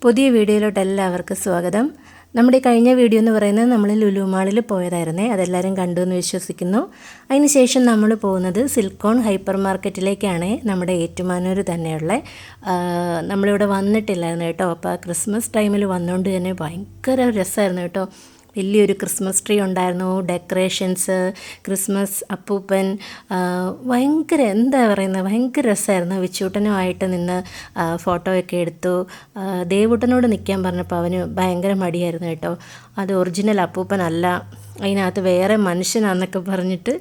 പുതിയ വീഡിയോയിലോട്ട് എല്ലാവർക്കും സ്വാഗതം. നമ്മുടെ കഴിഞ്ഞ വീഡിയോ എന്ന് പറയുന്നത് നമ്മൾ ലുലു മാളിൽ പോയതായിരുന്നേ. അതെല്ലാവരും കണ്ടു എന്ന് വിശ്വസിക്കുന്നു. അതിനുശേഷം നമ്മൾ പോകുന്നത് സിൽക്കോൺ ഹൈപ്പർ മാർക്കറ്റിലേക്കാണ്. നമ്മുടെ ഏറ്റുമാനൂർ തന്നെയുള്ള നമ്മളിവിടെ വന്നിട്ടില്ലായിരുന്നു കേട്ടോ. അപ്പോൾ ക്രിസ്മസ് ടൈമിൽ വന്നുകൊണ്ട് തന്നെ ഭയങ്കര രസമായിരുന്നു കേട്ടോ. വലിയൊരു ക്രിസ്മസ് ട്രീ ഉണ്ടായിരുന്നു, ഡെക്കറേഷൻസ്, ക്രിസ്മസ് അപ്പൂപ്പൻ, ഭയങ്കര എന്താ പറയുന്നത്, ഭയങ്കര രസമായിരുന്നു. വിച്ചൂട്ടനുമായിട്ട് നിന്ന് ഫോട്ടോയൊക്കെ എടുത്തു. ദേവൂട്ടനോട് നിൽക്കാൻ പറഞ്ഞപ്പോൾ അവന് ഭയങ്കര മടിയായിരുന്നു കേട്ടോ. അത് ഒറിജിനൽ അപ്പൂപ്പനല്ല, അതിനകത്ത് വേറെ മനുഷ്യനാണെന്നൊക്കെ പറഞ്ഞിട്ട്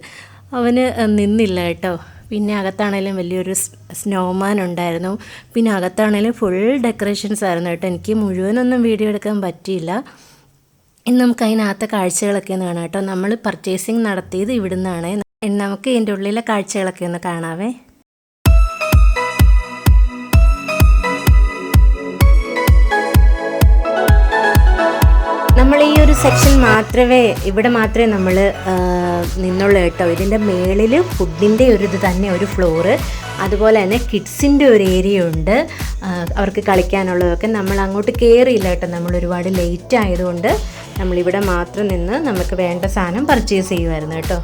അവന് നിന്നില്ല കേട്ടോ. പിന്നെ അകത്താണേലും വലിയൊരു സ്നോമാൻ ഉണ്ടായിരുന്നു. പിന്നെ അകത്താണേലും ഫുൾ ഡെക്കറേഷൻസ് ആയിരുന്നു കേട്ടോ. എനിക്ക് മുഴുവനൊന്നും വീഡിയോ എടുക്കാൻ പറ്റിയില്ല. ഇന്ന് നമുക്ക് അതിനകത്തെ കാഴ്ചകളൊക്കെ ഒന്ന് കാണാം കേട്ടോ. നമ്മൾ പർച്ചേസിങ് നടത്തിയത് ഇവിടെ നിന്നാണ്. നമുക്ക് ഇതിൻ്റെ ഉള്ളിലെ കാഴ്ചകളൊക്കെ ഒന്ന് കാണാവേ. നമ്മൾ ഈ ഒരു സെക്ഷൻ ഇവിടെ മാത്രമേ നമ്മൾ നിന്നുള്ളൂ കേട്ടോ. ഇതിൻ്റെ മേളിൽ ഫുഡിൻ്റെ ഒരു ഇത് തന്നെ ഒരു ഫ്ലോറ്, അതുപോലെ തന്നെ കിഡ്സിൻ്റെ ഒരു ഏരിയ ഉണ്ട്, അവർക്ക് കളിക്കാനുള്ളതൊക്കെ. നമ്മൾ അങ്ങോട്ട് കയറിയില്ല കേട്ടോ. നമ്മൾ ഒരുപാട് ലേറ്റ് ആയതുകൊണ്ട് നമ്മളിവിടെ മാത്രം നിന്ന് നമുക്ക് വേണ്ട സാധനം പർച്ചേസ് ചെയ്യുമായിരുന്നു കേട്ടോ.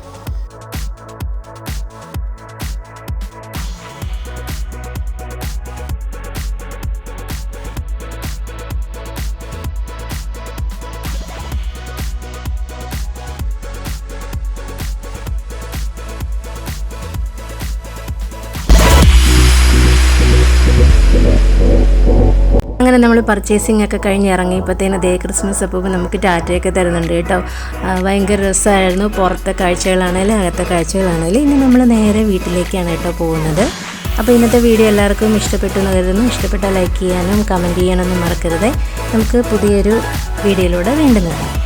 അങ്ങനെ നമ്മൾ പർച്ചേസിംഗ് ഒക്കെ കഴിഞ്ഞ് ഇറങ്ങിയപ്പോഴത്തേന് ക്രിസ്മസ് അപ്പൂപ്പൻ നമുക്ക് ടാറ്റയൊക്കെ തരുന്നുണ്ട് കേട്ടോ. ഭയങ്കര രസമായിരുന്നു. പുറത്തെ കാഴ്ചകളാണെങ്കിലും അകത്തെ കാഴ്ചകളാണെങ്കിലും. ഇനി നമ്മൾ നേരെ വീട്ടിലേക്കാണ് കേട്ടോ പോകുന്നത്. അപ്പോൾ ഇന്നത്തെ വീഡിയോ എല്ലാവർക്കും ഇഷ്ടപ്പെട്ടു എന്ന് കരുതുന്നു. ഇഷ്ടപ്പെട്ടാൽ ലൈക്ക് ചെയ്യാനും കമൻറ്റ് ചെയ്യാനൊന്നും മറക്കരുത്. നമുക്ക് പുതിയൊരു വീഡിയോയിലൂടെ വീണ്ടും കാണാം.